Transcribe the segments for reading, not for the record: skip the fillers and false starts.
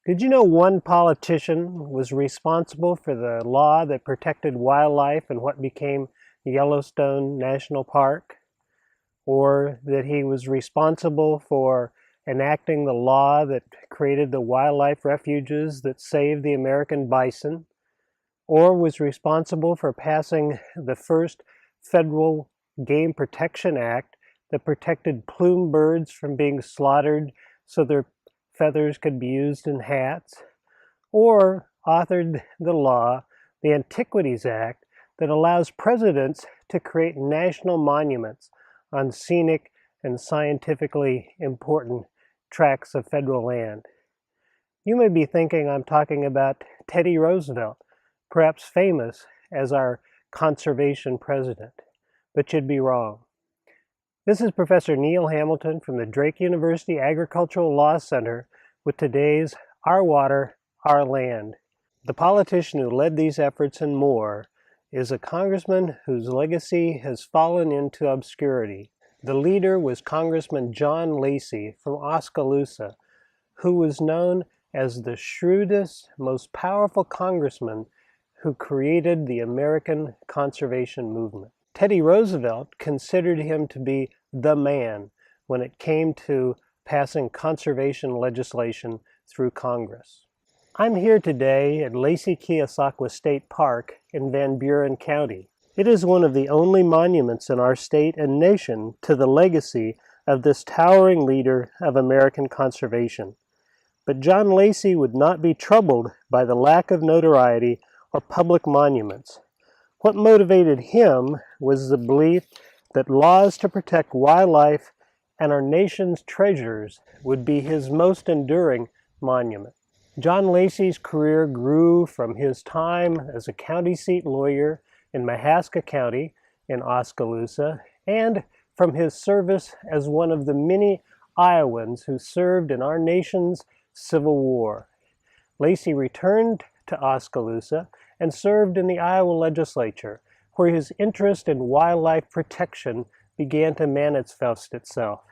Did you know one politician was responsible for the law that protected wildlife in what became Yellowstone National Park? Or that he was responsible for enacting the law that created the wildlife refuges that saved the American bison? Or was responsible for passing the first federal Game Protection Act that protected plume birds from being slaughtered so their feathers could be used in hats? Or authored the law, the Antiquities Act, that allows presidents to create national monuments on scenic and scientifically important tracts of federal land? You may be thinking I'm talking about Teddy Roosevelt, perhaps famous as our conservation president, but you'd be wrong. This is Professor Neil Hamilton from the Drake University Agricultural Law Center with today's Our Water, Our Land. The politician who led these efforts and more is a congressman whose legacy has fallen into obscurity. The leader was Congressman John Lacey from Oskaloosa, who was known as the shrewdest, most powerful congressman who created the American conservation movement. Teddy Roosevelt considered him to be the man when it came to passing conservation legislation through Congress. I'm here today at Lacey-Keosauqua State Park in Van Buren County. It is one of the only monuments in our state and nation to the legacy of this towering leader of American conservation. But John Lacey would not be troubled by the lack of notoriety or public monuments. What motivated him was the belief that laws to protect wildlife and our nation's treasures would be his most enduring monument. John Lacey's career grew from his time as a county seat lawyer in Mahaska County in Oskaloosa, and from his service as one of the many Iowans who served in our nation's Civil War. Lacey returned to Oskaloosa and served in the Iowa legislature, where his interest in wildlife protection began to manifest itself.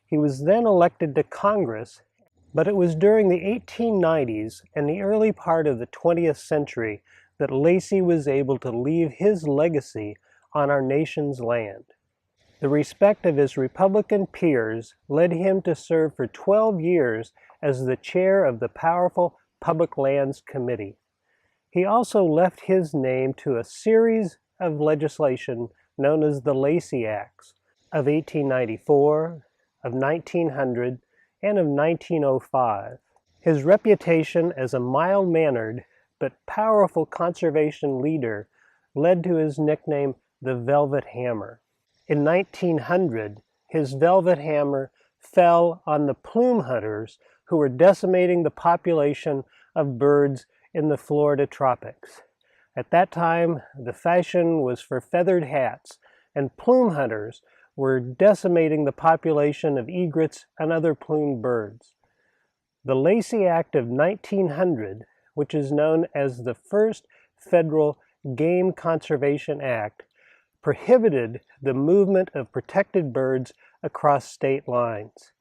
He was then elected to Congress, but it was during the 1890s and the early part of the 20th century that Lacey was able to leave his legacy on our nation's land. The respect of his Republican peers led him to serve for 12 years as the chair of the powerful Public Lands Committee. He also left his name to a series of legislation known as the Lacey Acts of 1894, of 1900, and of 1905. His reputation as a mild-mannered but powerful conservation leader led to his nickname, the Velvet Hammer. In 1900, his velvet hammer fell on the plume hunters who were decimating the population of birds in the Florida tropics. At that time, the fashion was for feathered hats, and plume hunters were decimating the population of egrets and other plumed birds. The Lacey Act of 1900, which is known as the first federal Game Conservation Act, prohibited the movement of protected birds across state lines.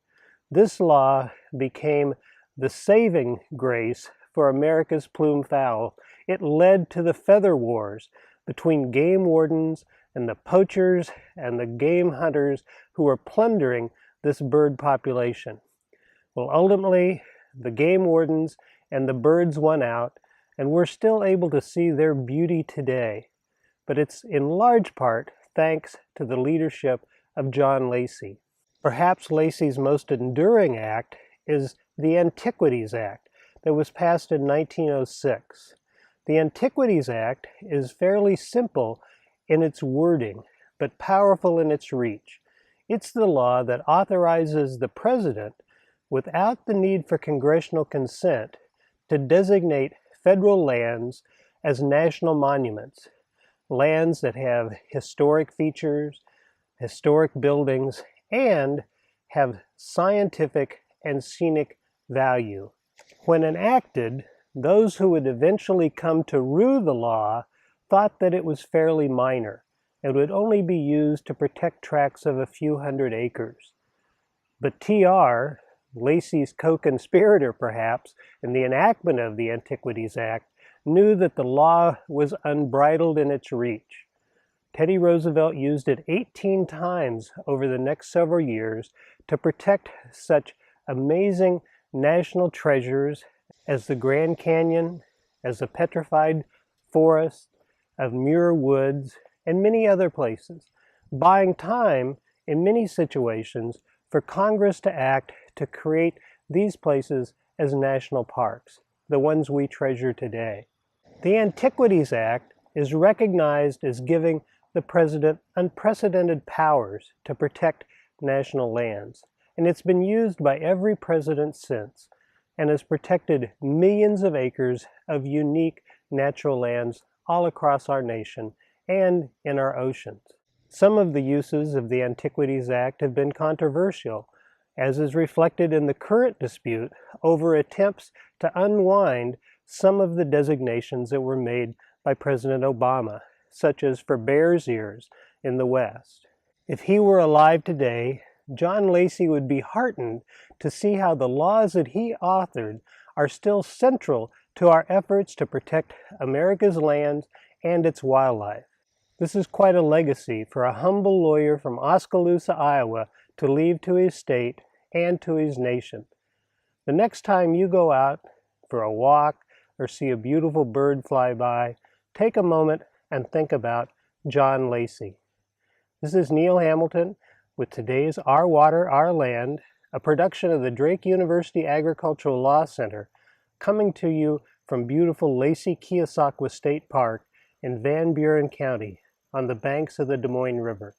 This law became the saving grace for America's plume fowl. It led to the feather wars between game wardens and the poachers and the game hunters who were plundering this bird population. Well, ultimately, the game wardens and the birds won out, and we're still able to see their beauty today. But it's in large part thanks to the leadership of John Lacey. Perhaps Lacey's most enduring act is the Antiquities Act that was passed in 1906. The Antiquities Act is fairly simple in its wording, but powerful in its reach. It's the law that authorizes the president, without the need for congressional consent, to designate federal lands as national monuments, lands that have historic features, historic buildings, and have scientific and scenic value. When enacted, those who would eventually come to rue the law thought that it was fairly minor and would only be used to protect tracts of a few hundred acres. But TR, Lacey's co-conspirator perhaps in the enactment of the Antiquities Act, knew that the law was unbridled in its reach. Teddy Roosevelt used it 18 times over the next several years to protect such amazing national treasures as the Grand Canyon, as the petrified forest of Muir Woods, and many other places, buying time in many situations for Congress to act to create these places as national parks, the ones we treasure today. The Antiquities Act is recognized as giving the president unprecedented powers to protect national lands, and it's been used by every president since, and has protected millions of acres of unique natural lands all across our nation and in our oceans. Some of the uses of the Antiquities Act have been controversial, as is reflected in the current dispute over attempts to unwind some of the designations that were made by President Obama, such as for Bears Ears in the West. If he were alive today, John Lacey would be heartened to see how the laws that he authored are still central to our efforts to protect America's lands and its wildlife. This is quite a legacy for a humble lawyer from Oskaloosa, Iowa, to leave to his state and to his nation. The next time you go out for a walk or see a beautiful bird fly by, take a moment and think about John Lacey. This is Neil Hamilton with today's Our Water, Our Land, a production of the Drake University Agricultural Law Center, coming to you from beautiful Lacey-Keosauqua State Park in Van Buren County on the banks of the Des Moines River.